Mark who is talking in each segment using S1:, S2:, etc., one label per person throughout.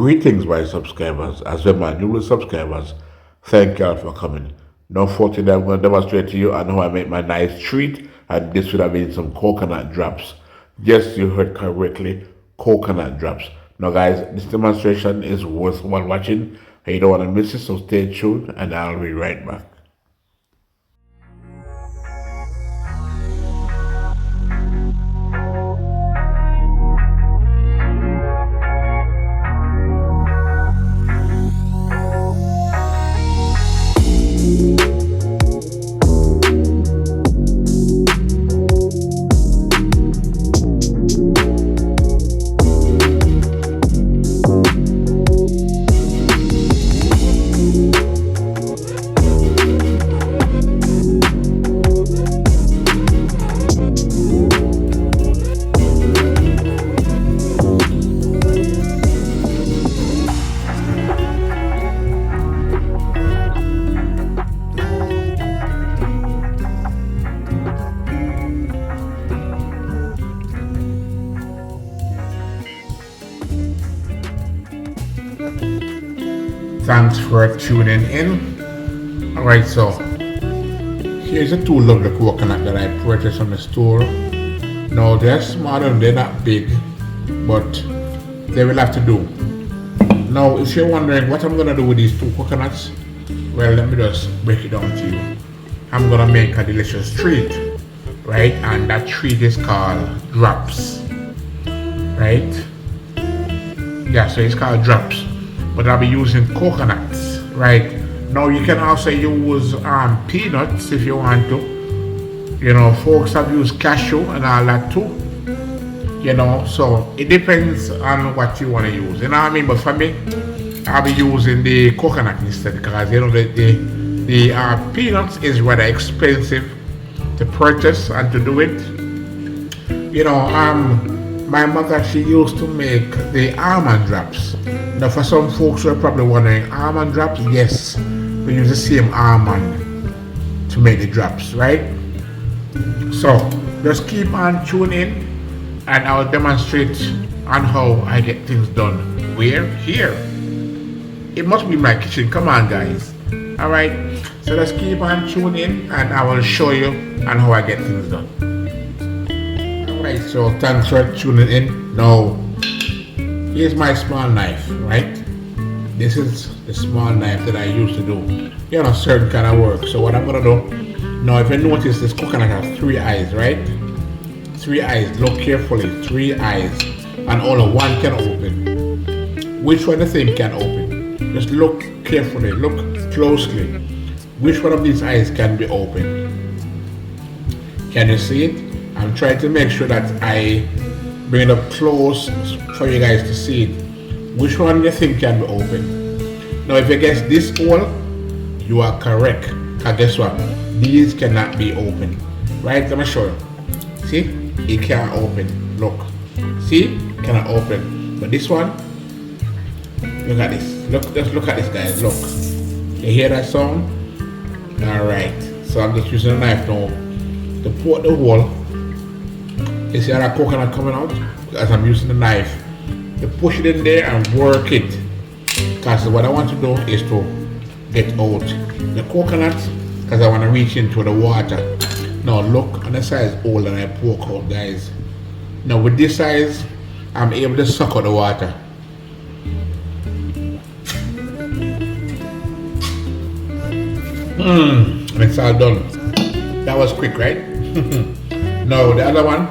S1: Greetings, my subscribers, as well my newest subscribers. Thank you all for coming. Now, for today, I'm going to demonstrate to you on how I make my nice treat, and this would have been some coconut drops. Yes, you heard correctly, coconut drops. Now, guys, this demonstration is worthwhile watching, and you don't want to miss it, so stay tuned, and I'll be right back. Thanks for tuning in. Alright, so here's a two lovely coconut that I purchased from the store. Now they're small and they're not big, but they will have to do. Now if you're wondering what I'm gonna do with these two coconuts, well, let me just break it down to you. I'm gonna make a delicious treat, right? And that treat is called drops, right? Yeah, so it's called drops. But I'll be using coconuts, right? Now you can also use peanuts if you want to. You know, folks have used cashew and all that too. You know, so it depends on what you want to use. You know what I mean? But for me, I'll be using the coconut instead because you know the peanuts is rather expensive to purchase and to do it. You know, my mother, she used to make the almond drops. Now for some folks who are probably wondering, almond drops? Yes, we use the same almond to make the drops, right? So just keep on tuning in and I'll demonstrate on how I get things done. Where? Here. It must be my kitchen, come on guys. Alright, so let's keep on tuning in and I will show you on how I get things done. Alright, so thanks for tuning in. Now, here's my small knife, right? This is the small knife that I used to do, you know, certain kind of work. So what I'm gonna do, now if you notice this coconut has three eyes, right? Three eyes, look carefully, three eyes, and only one can open. Which one do you think can open? Just look carefully, look closely. Which one of these eyes can be open? Can you see it? I'm trying to make sure that I bring it up close for you guys to see it. Which one do you think can be open? Now if you guess this hole, you are correct. Because guess what? These cannot be open. Right? Let me show you. See? It can't open. Look. See? Cannot open. But this one, look at this. Look, just look at this guys. Look. You hear that sound? Alright. So I'm just using a knife now to poke the hole. You see how that coconut coming out? As I'm using the knife to push it in there and work it. Because what I want to do is to get out the coconut because I want to reach into the water. Now look on the size hole that I poke out, guys. Now with this size, I'm able to suck out the water. And it's all done. That was quick, right? Now the other one,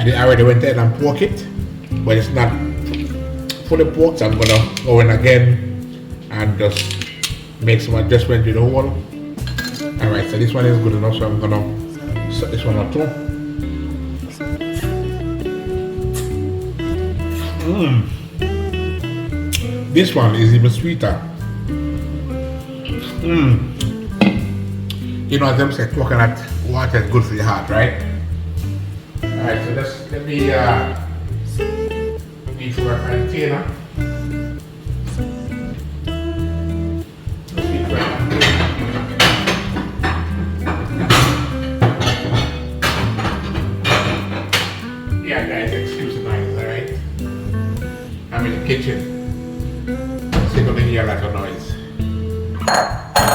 S1: I already went ahead and poke it, but it's not fully poked, so I'm gonna go in again and just make some adjustment to the hole. Alright, so this one is good enough, so I'm gonna set this one up too. This one is even sweeter. You know, as them say, coconut water is good for your heart, right? Alright, so let me need for a container. Yeah guys, excuse the noise, alright? I'm in the kitchen. gonna hear a lot of noise.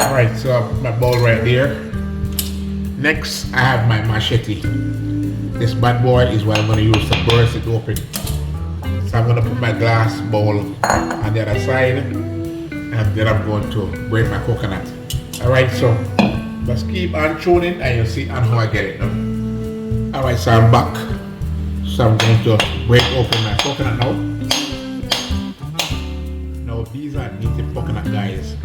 S1: Alright, so my bowl right there. Next, I have my machete. This bad boy is what I'm gonna use to burst it open. So I'm gonna put my glass bowl on the other side, and then I'm going to break my coconut. Alright, so let's keep on tuning and you'll see on how I get it done. Alright, so I'm back. So I'm going to break open my coconut now. Now these are native coconut, guys.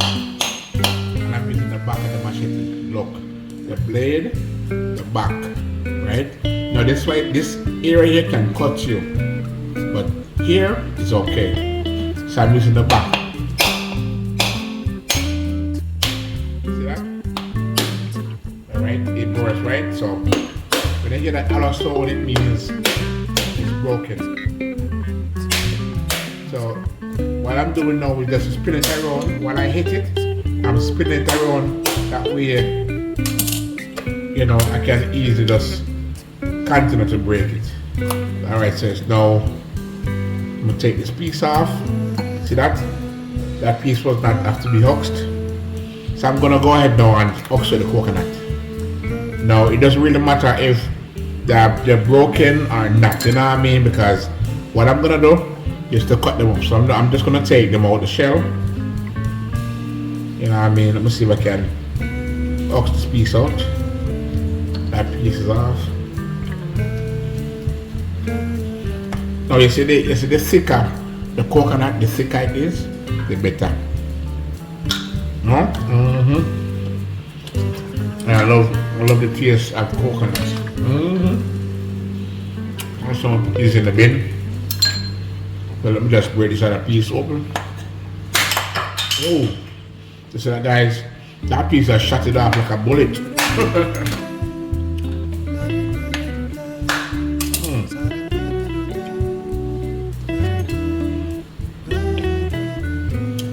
S1: And I'm using the back of the machete. Look, the blade, the back, right? Now this area here can cut you, but here is okay. So I'm using the back. See that? Alright, it bursts, right? So when I hear that hollow sound, it means it's broken. So what I'm doing now is just spin it around. While I hit it, I'm spinning it around. That way, you know, I can easily just continue to break it. Alright, so it's now, I'm going to take this piece off. See that? That piece was not have to be huxed. So I'm going to go ahead now and hux the coconut. Now, it doesn't really matter if they're broken or not, you know what I mean? Because what I'm going to do is to cut them up. So I'm just going to take them out the shell. You know what I mean? Let me see if I can hux this piece out. That piece is off. Now you see the thicker the coconut, the thicker it is, the better. No? And I love the taste of coconut. Also I'm put this in the bin. So let me just break this other piece open. Oh, you see that, guys? That piece has shut it off like a bullet.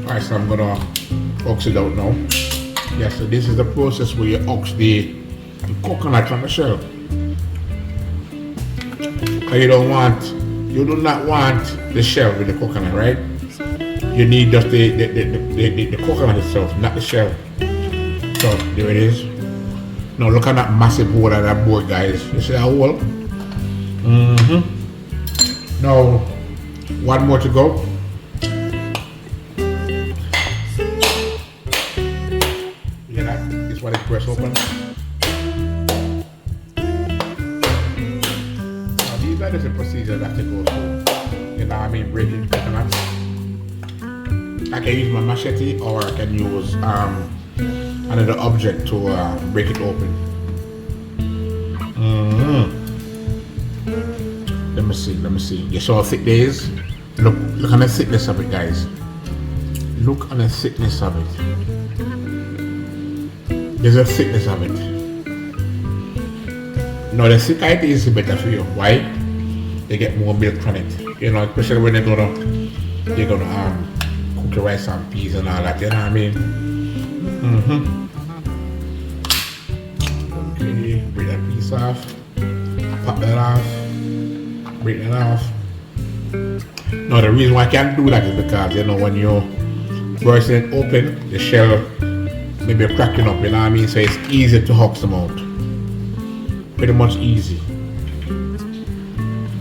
S1: Alright, so I'm gonna hux it out now. Yeah, so this is the process where you hux the coconut from the shell. Because you do not want the shell with the coconut, right? You need just the coconut itself, not the shell. So there it is. Now look at that massive hole on that board, guys. You see that hole? Now one more to go. Yeah, that is what it press open. Now these are just the procedures that have to go through. You know what I mean? Breaking coconut. I can use my machete or I can use another object to break it open. Let me see. You saw how thick it is? Look on the thickness of it, guys. Look on the thickness of it. There's a thickness of it. Now the thicker it is, the better for you. Why? They get more milk from it. You know, especially when they're gonna cook the rice and peas and all that. You know what I mean? Okay, break that piece off. Pop that off. Break that off. Now the reason why I can't do that is because, you know, when you burst it open, the shell may be cracking up, you know what I mean? So it's easier to hux them out. Pretty much easy.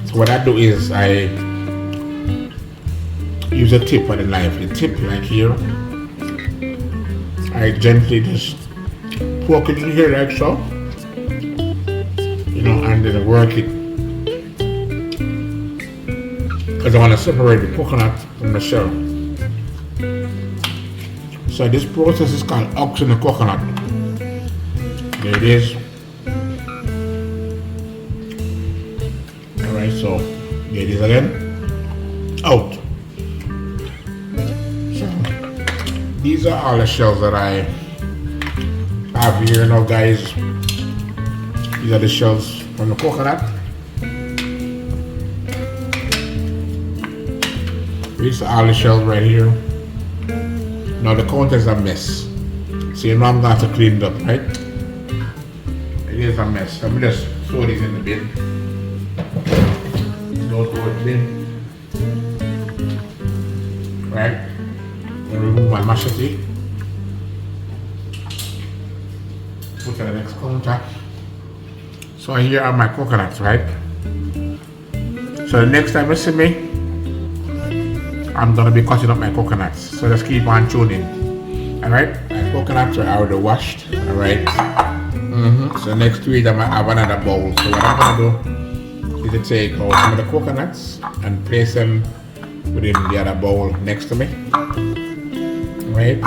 S1: So what I do is I use a tip on the knife. The tip like here, I gently just poke it in here like so, you know, and then work it. Because I want to separate the coconut from the shell. So this process is called huxing the coconut. There it is. Alright, so there it is again. Out. So these are all the shells that I have here now, guys. These are the shells from the coconut. These are all the shells right here. Now the counter is a mess. So you know I'm going to have to clean it up, right? It is a mess. Let me just throw these in the bin. Don't throw it in the bin. Right? remove my machete. Put on the next counter. So here are my coconuts, right? So the next time you see me, I'm gonna be cutting up my coconuts. So just keep on tuning. Alright? My coconuts are already washed. Alright. So next to it I might have another bowl. So what I'm gonna do is to take out some of the coconuts and place them within the other bowl next to me. Right?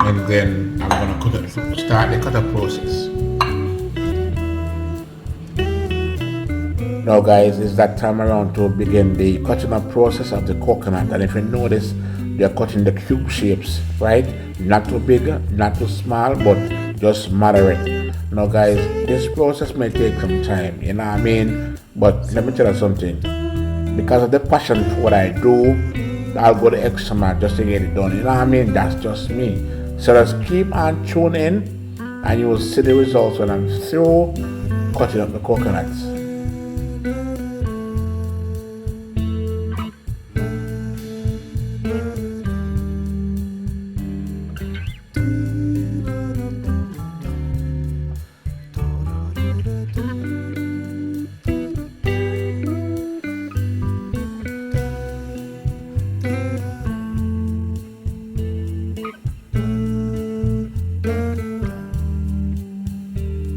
S1: And then I'm gonna start the cutter process. Now guys, it's that time around to begin the cutting up process of the coconut. And if you notice, they're cutting the cube shapes, right? Not too big, not too small, but just moderate. Now guys, this process may take some time, you know what I mean? But let me tell you something. Because of the passion for what I do, I'll go the extra mile just to get it done, you know what I mean? That's just me. So just keep on tuning in and you will see the results when I'm through cutting up the coconuts.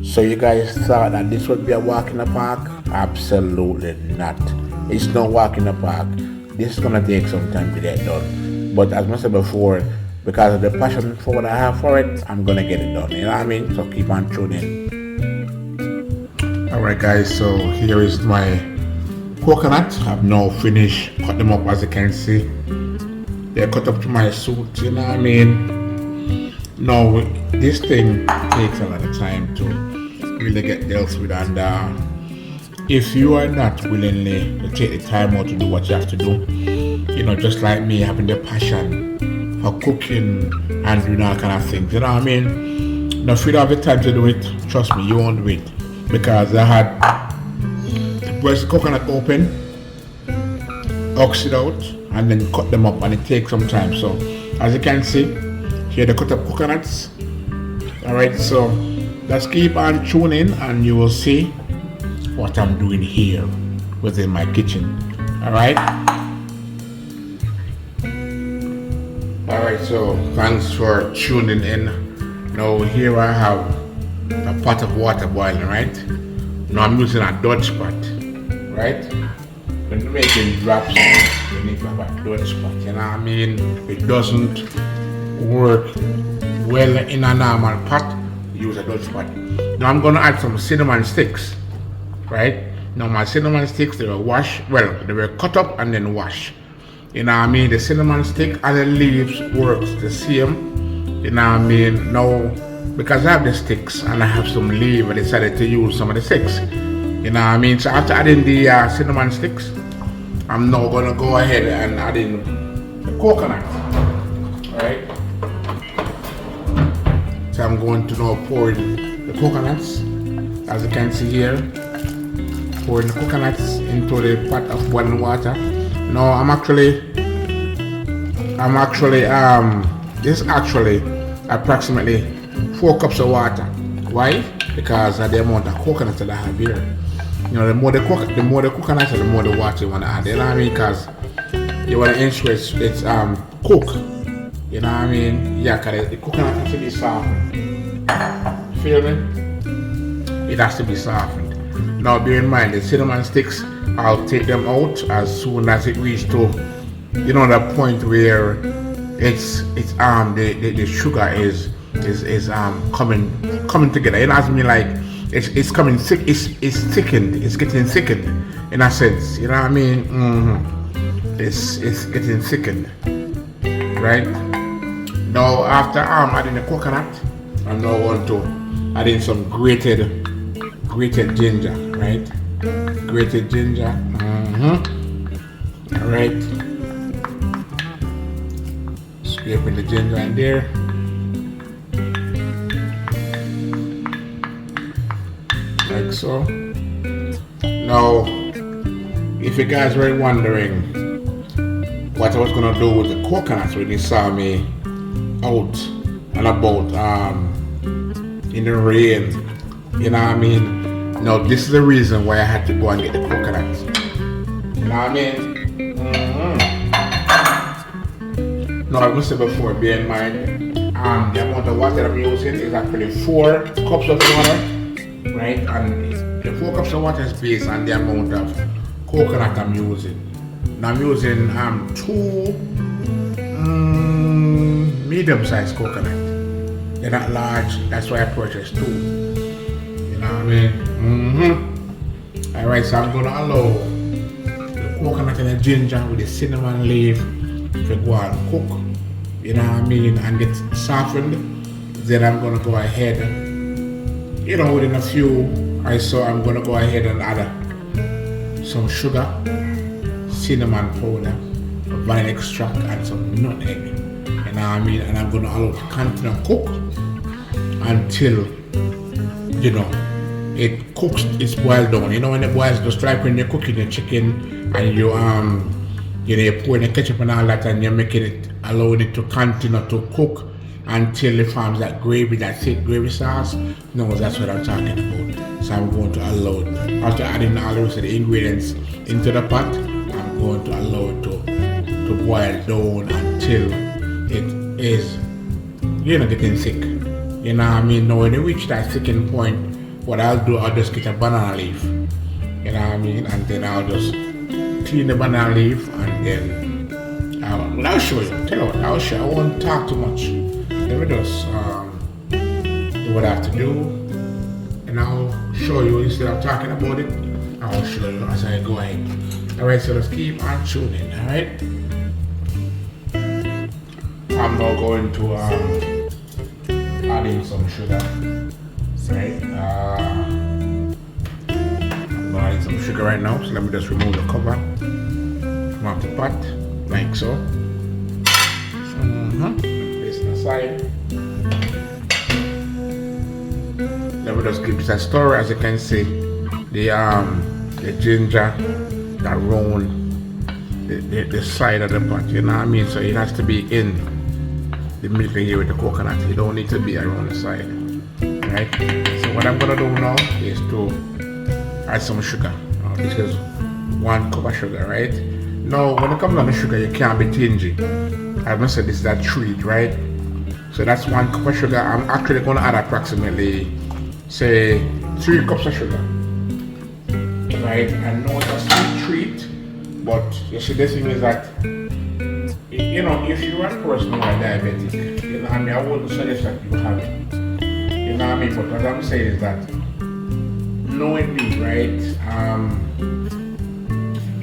S1: So you guys thought that this would be a walk in the park? Absolutely not. It's no walk in the park. This is gonna take some time to get done. But as I said before, because of the passion for what I have for it, I'm gonna get it done. You know what I mean? So keep on tuning in. Alright guys, so here is my coconut. I've now finished cut them up, as you can see. They're cut up to my suit, you know what I mean? Now this thing takes a lot of time to really get dealt with, and if you are not willingly to take the time out to do what you have to do, you know, just like me having the passion for cooking and doing all kind of things, you know what I mean? Now if you don't have the time to do it, trust me, you won't do it, because I had to press the coconut open, ox it out, and then cut them up, and it takes some time. So as you can see, here the cut up coconuts. Alright, so let's keep on tuning and you will see what I'm doing here within my kitchen. Alright? Alright, so thanks for tuning in. Now here I have a pot of water boiling, right? Now I'm using a Dutch pot, right? When you're making drops, you need to have a Dutch pot, you know what I mean? It doesn't work well in a normal pot. Use a Dutch pot. Now I'm gonna add some cinnamon sticks, right? Now my cinnamon sticks, they were washed, well, they were cut up and then washed. You know what I mean? The cinnamon stick and the leaves works the same. You know what I mean? Now, because I have the sticks and I have some leaf, I decided to use some of the sticks. You know what I mean? So after adding the cinnamon sticks, I'm now gonna go ahead and add in the coconut, right? So I'm going to now pour in the coconuts, as you can see here. Pour the coconuts into the pot of boiling water. Now this is actually approximately 4 cups of water. Why? Because of the amount of coconuts that I have here. You know, the more the coconuts, the more the water you want to add. You know what I mean? Because you want to ensure it's cooked. You know what I mean? Yeah, because the coconut has to be softened. Feel me? It has to be softened. Now bear in mind, the cinnamon sticks, I'll take them out as soon as it reaches to, you know, the point where the sugar is coming together. You know what I mean? Like it's coming thick, it's thickened, it's getting thickened in a sense. You know what I mean? It's getting thickened. Right? Now after adding the coconut, I'm now going to add in some grated ginger, right? Grated ginger. Alright. Scraping the ginger in there. Like so. Now, if you guys were wondering what I was gonna do with the coconuts when you saw me out and about in the rain. You know what I mean? Now this is the reason why I had to go and get the coconuts. You know what I mean? Now I must say before, bear in mind, the amount of water I'm using is actually 4 cups of water, right? And the 4 cups of water is based on the amount of coconut I'm using. Now I'm using 2 medium-sized coconut. They're not large, that's why I purchased 2. You know what I mean? Alright, so I'm gonna allow the coconut and the ginger with the cinnamon leaf to go and cook. You know what I mean? And get softened. Then I'm gonna go ahead, you know, within a few, I'm gonna go ahead and add some sugar, cinnamon powder, vanilla extract, and some nutmeg. You know what I mean? And I'm gonna allow it to continue to cook until, you know, it cooks, it's boiled down. You know when it boils, just like when you're cooking the chicken and you you're pouring the ketchup and all that and you're making it, allowing it to continue to cook until it forms that gravy, that thick gravy sauce. No, that's what I'm talking about. So I'm going to allow it. After adding all the rest of the ingredients into the pot, I'm going to allow it to boil down until it is, you know, getting thick. You know what I mean? Now when you reach that thickening point, what I'll do, I'll just get a banana leaf. You know what I mean? And then I'll just clean the banana leaf and then I'll show you. Tell you what, I'll show you. I won't talk too much. Let me just do what I have to do, and I'll show you. Instead of talking about it, I'll show you as I go ahead. Alright, so let's keep on tuning. Alright, I'm now going to add in some sugar. Right, I'm adding some sugar right now, so let me just remove the cover from off the pot, like so. This aside. Let me just keep this a stir. As you can see, the ginger that round the side of the pot, you know what I mean? So it has to be in the middle here with the coconut. You don't need to be around the side. Right? So what I'm gonna do now is to add some sugar. This is 1 cup of sugar, right? Now when it comes down to sugar, you can't be stingy. I must say this is a treat, right? So that's 1 cup of sugar. I'm actually gonna add approximately, say, 3 cups of sugar. Right? I know it's a sweet treat, but you see the thing is that, you know, if you're a person who are diabetic, you know what I mean, I wouldn't suggest that you have it. You know what I mean? But what I'm saying is that, knowing me, right?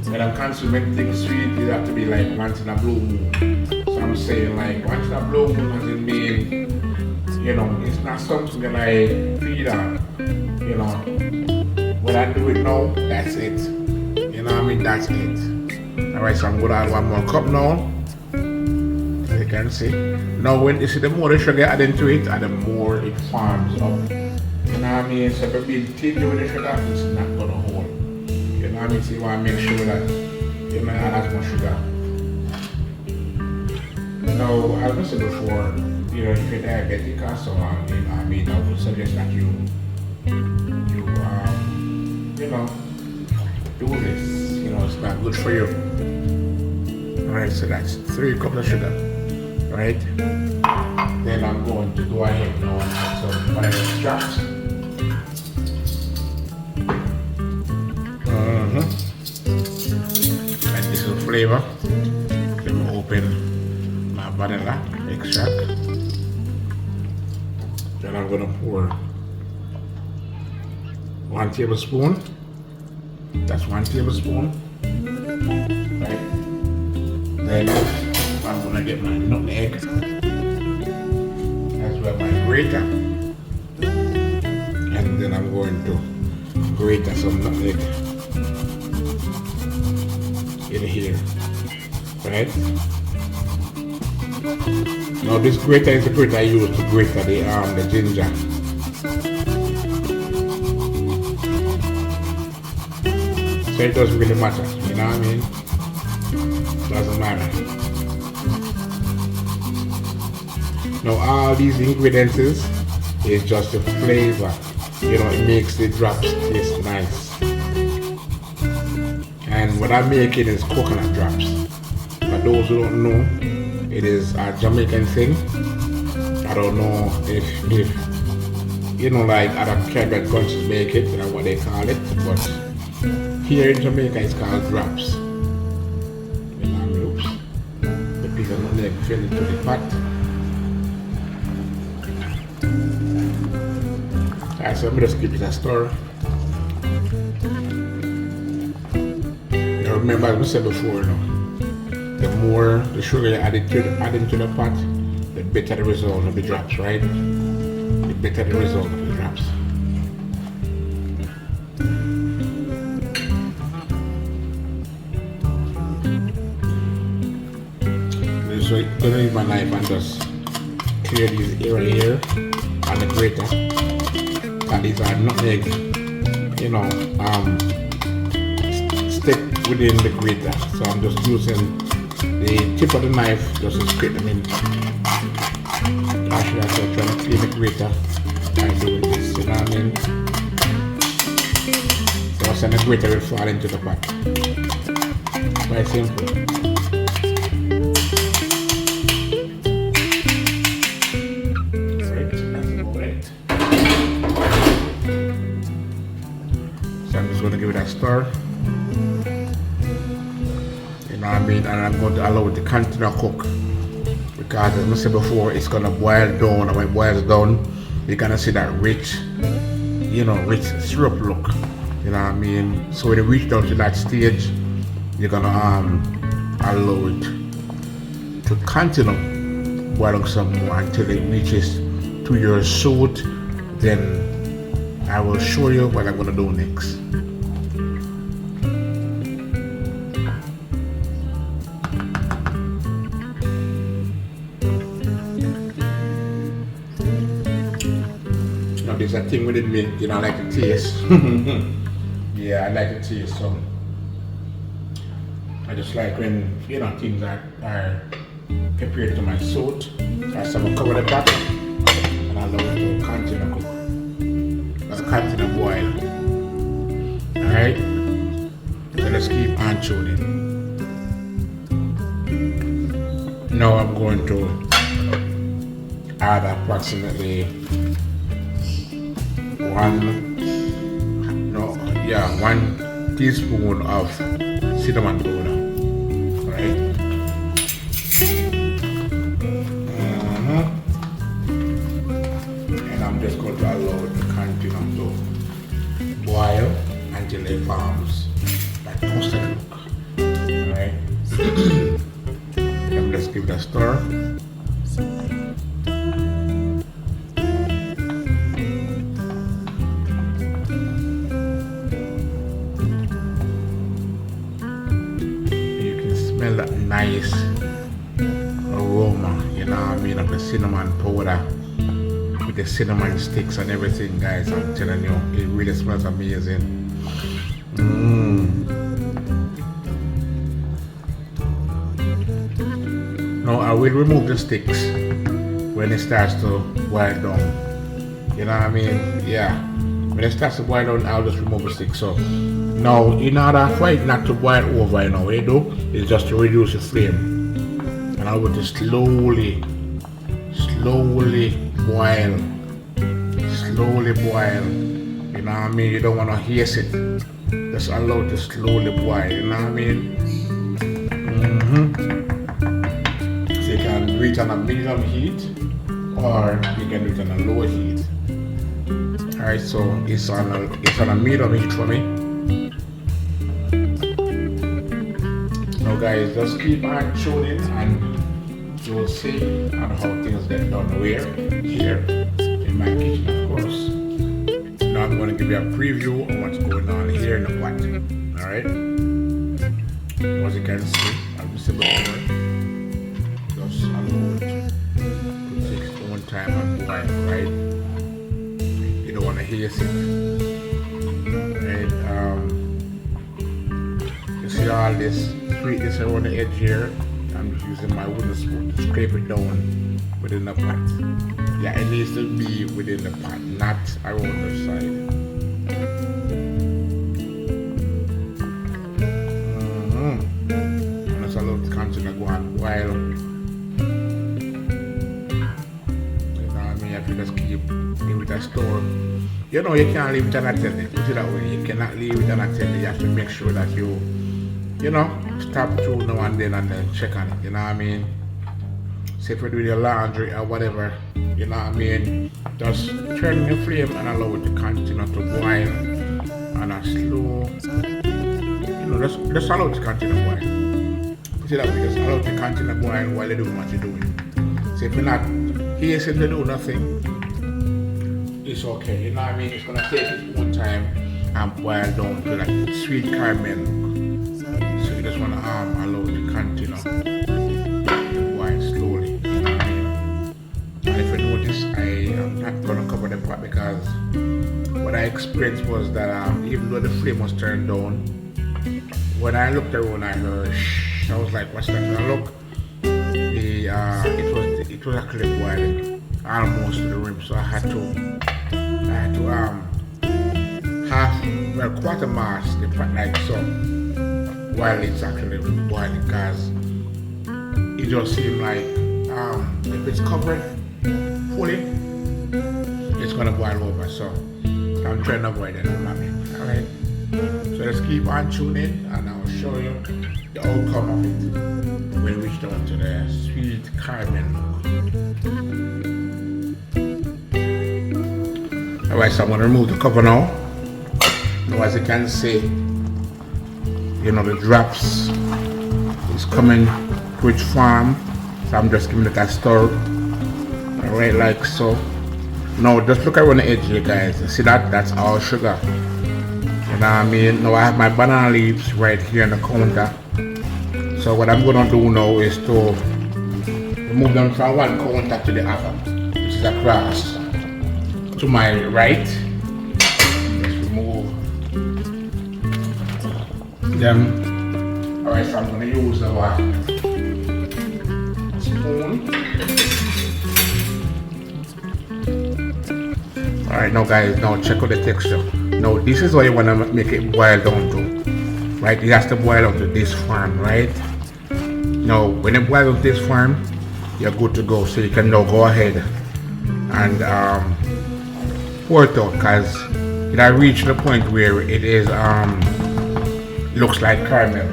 S1: When I'm consuming things sweet, it have to be like once in a blue moon. So I'm saying like once in a blue moon doesn't mean, you know, it's not something that I feed on. You know, when I do it now, that's it. You know what I mean? That's it. Alright, so I'm gonna add 1 more cup now. As you can see. Now when you see the more the sugar add into it, and the more it forms up. You know what I mean? So if you're being thin with the sugar, it's not gonna hold. You know what I mean? So you wanna make sure that you may add as much sugar. Now, as I said before, you know, if you're diabetic or so on, you know what I mean, I would suggest that you know, do this. You know, it's not good for you. Alright, so that's 3 cups of sugar. Right? Then I'm going to go ahead now and add some vanilla extract. And this is flavor. Let me open my vanilla extract. Then I'm gonna pour 1 tablespoon. That's 1 tablespoon. Right? Then I'm gonna get my nutmeg, as well my grater, and then I'm going to grate some nutmeg in here, right? Now this grater is the grater I use to grate the ginger. So it doesn't really matter, you know what I mean? doesn't matter. Now all these ingredients is just the flavor. You know, it makes the drops taste nice. And what I'm making is coconut drops. For those who don't know, it is a Jamaican thing. I don't know if you know, like other Caribbean countries make it, you know what they call it, but here in Jamaica it's called drops. You know, oops. The piece of nutmeg fell into the pot. Alright, so I'm just give it a stir. Now remember, as we said before, the more the sugar you add into the pot, the better the result of the drops, right? The better the result of the drops. So I'm gonna use my knife and just clear these area here on the grater. And these are nutmeg, you know, stick within the grater. So I'm just using the tip of the knife just to scrape them in. Actually, I'm trying to clean the grater by doing this, you know what I mean? So the grater will fall into the pot. Quite simple. I'm just going to give it a stir, you know what I mean, and I'm going to allow it to continue to cook, because as I said before, it's going to boil down, and when it boils down, you're going to see that rich, you know, rich syrup look, you know what I mean. So when you reach down to that stage, you're going to allow it to continue boiling some more until it reaches to your suit. Then I will show you what I'm going to do next. Now there's a thing with me, you know, I like the taste. Yeah, I like the taste, so I just like when, you know, things are prepared to my suit. So I'm going to cover the pot and allow it to continue to cook. Continue boil. Alright? So let's keep on tuning. Now I'm going to add approximately one teaspoon of cinnamon powder. Alright? And I'm just going to allow it to continue to boil until it forms that custard look. Alright? Let me just give it a stir. You can smell that nice aroma, you know what I mean, of the cinnamon powder. The cinnamon sticks and everything, guys. I'm telling you, it really smells amazing. Now I will remove the sticks when it starts to boil down. You know what I mean? Yeah. When it starts to boil down, I'll just remove the sticks. So now, in order for it not to boil over, you know what you do is just to reduce the flame, and I will just slowly boil. Slowly boil. You know what I mean? You don't want to haste it. Just allow it to slowly boil. You know what I mean? So you can do it on a medium heat, or you can do it on a low heat. Alright, so it's on a medium heat for me. Now guys, just keep on tuning and you'll see how things get done here in my kitchen, of course. Now I'm going to give you a preview of what's going on here in the pot. Alright? As you can see, as we said before, just allow it to take its own time and boil, right? You don't want to haste it. Right? You see all this scrape this around the edge here. I'm just using my wooden spoon to scrape it down within the pot. Yeah, it needs to be within the pot, not around the side. And that's a little continue to go on boil. You know what I mean? If you just keep it with a store. You know you can't leave it unattended. Put it that way. You cannot leave it unattended. You have to make sure that you know, stop through now and then check on it. You know what I mean? Say if you're doing your laundry or whatever, you know what I mean? Just turn your flame and allow it to continue to boil on a slow. You know, just allow it to continue to boil. Put it that way. Just allow it to continue to boil while you're doing what you're doing. So if you're not hastening to do nothing, it's okay, you know what I mean? It's gonna take its own time and boil down to that sweet caramel. So you just wanna allow it to continue to boil slowly, you know what I mean? And if you notice, I am not gonna cover the pot because what I experienced was that even though the flame was turned down, when I looked around I heard shh. I was like, what's that? And I look, it was actually boiling almost to the rim, so I had to quarter mass the pot like so while it's actually boiling, because it just seemed like if it's covered fully it's gonna boil over, so I'm trying to avoid that. Alright, so let's keep on tuning and I'll show you the outcome of it when we reach down to the sweet caramel. Alright, so I'm going to remove the cover now. Now as you can see, you know, the drops is coming to its form. So I'm just giving it a stir. Alright, like so. Now just look around the edge here, guys. You see that? That's all sugar. You know what I mean? Now I have my banana leaves right here on the counter. So what I'm going to do now is to remove them from one counter to the other, which is across. To my right, let's remove them. Alright, so I'm going to use our spoon. Alright, now guys, now check out the texture. Now this is what you want to make it boil down to. Right, it has to boil down to this form, right? Now when it boils down to this form, you're good to go. So you can now go ahead and pour it out, because it has reached the point where it is looks like caramel.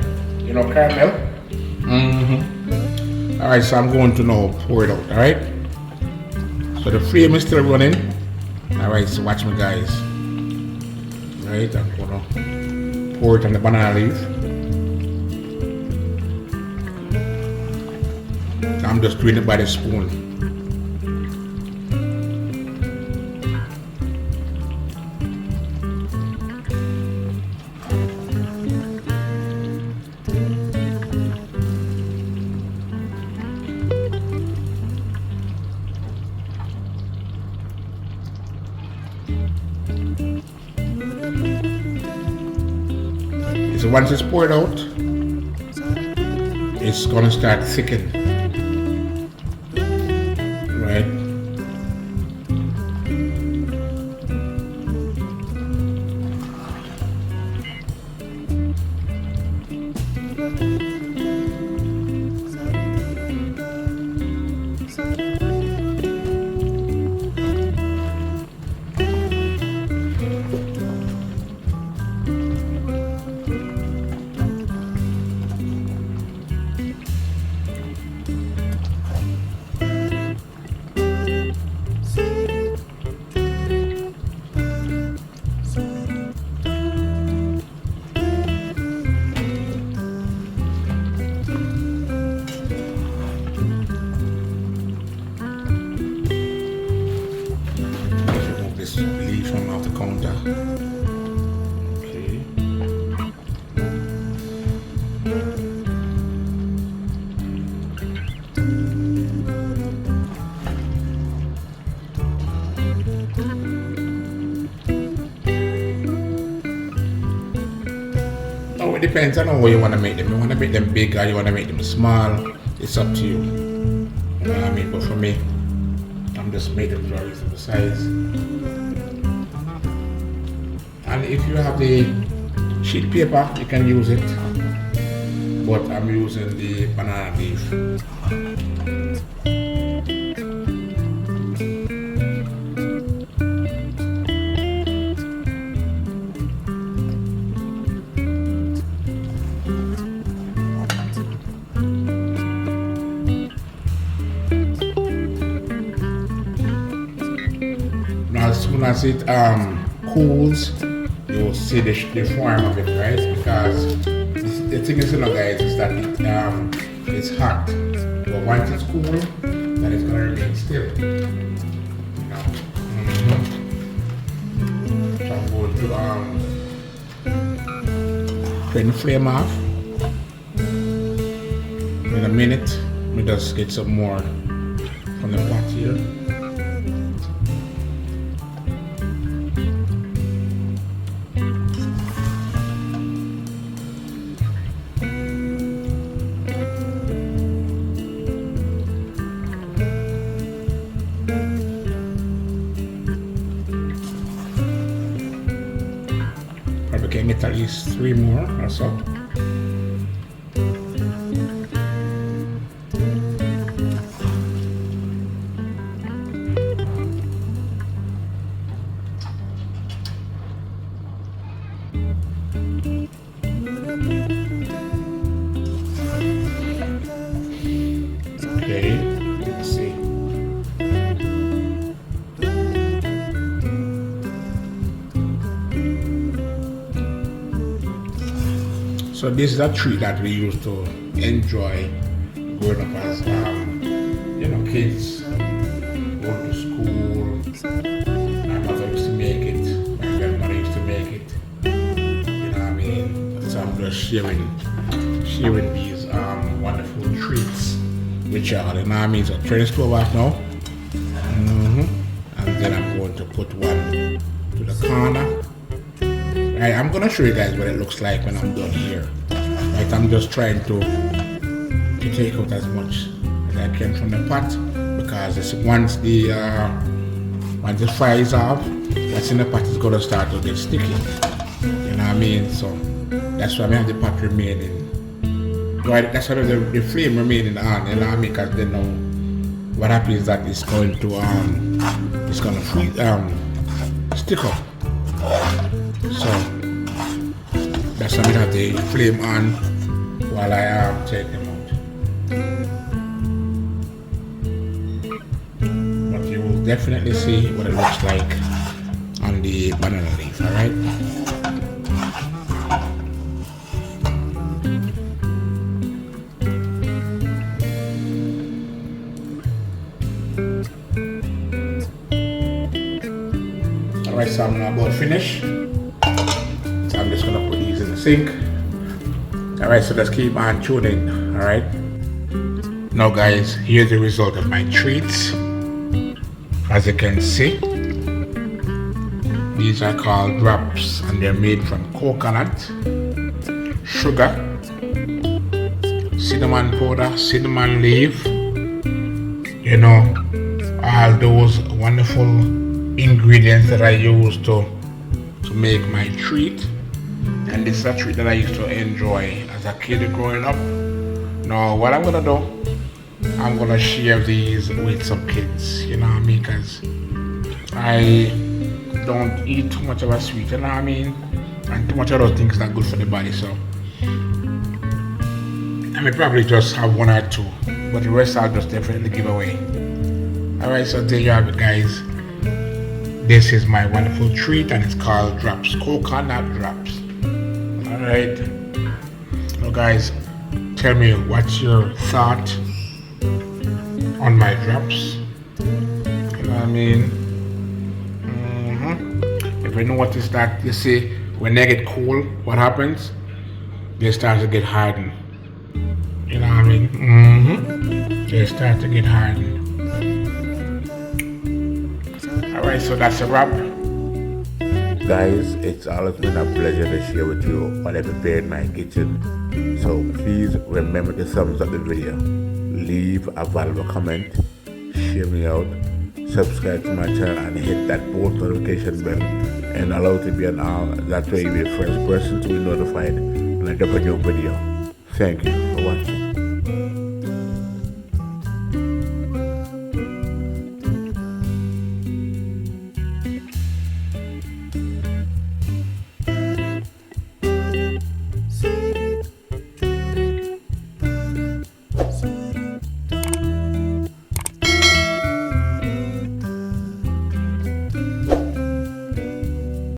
S1: You know caramel? Alright, so I'm going to now pour it out, alright? So the flame is still running. Alright, so watch me guys. Alright, I'm gonna pour it on the banana leaf. I'm just doing it by the spoon. So once it's poured out, it's gonna start thickening, right? depends on how you want to make them. You want to make them big or you want to make them small. It's up to you. You know what I mean? But for me, I'm just making them to a reasonable size. And if you have the sheet paper, you can use it. But I'm using the banana leaf. As soon as it cools, you'll see the form of it, right? Because the thing is, guys, is that it's hot. But once it's cool, then it's gonna remain still. So I'm going to turn the flame off. In a minute, we just get some more from the pot here. Probably can get at least 3 more or so. Okay, let's see. So this is a treat that we used to enjoy growing up as kids, going to school. My mother used to make it, my grandmother used to make it. You know what I mean? So I'm just sharing these wonderful treats with y'all. You know what I mean? So turn the stove off now. And then I'm going to put one to the corner. Right, I'm gonna show you guys what it looks like when I'm done here. Right, I'm just trying to take out as much as I can from the pot, because once the fire is off, what's in the pot is gonna start to get sticky. You know what I mean? So that's why I have the pot remaining. Right, that's why the flame remaining on. You know what I mean? Because then now what happens is that it's going to stick up. So that's why we have the flame on while I take them out. But you will definitely see what it looks like on the banana leaf, alright? Alright, so I'm now about finished. So I'm just gonna put these in the sink. Alright, so let's keep on tuning. Alright. Now guys, here's the result of my treats. As you can see, these are called drops and they're made from coconut, sugar, cinnamon powder, cinnamon leaf, you know, all those wonderful ingredients that I use to make my treat. And this is a treat that I used to enjoy as a kid growing up. Now what I'm gonna do, I'm gonna share these with some kids, you know what I mean, because I don't eat too much of a sweet, you know what I mean, and too much of those things not good for the body. So I may probably just have 1 or 2, but the rest I'll just definitely give away. Alright, so there you have it guys. This is my wonderful treat and it's called drops, coconut drops. Alright. So guys, tell me what's your thought on my drops. You know what I mean? If you notice that, you see, when they get cool, what happens? They start to get hardened. You know what I mean? They start to get hardened. Alright, so that's a wrap. Guys, it's always been a pleasure to share with you what I prepared in my kitchen. So please remember to thumbs up the video, leave a valuable comment, share me out, subscribe to my channel and hit that post notification bell and allow it to be on all. That way you'll be the first person to be notified when I drop a new video. Thank you for watching.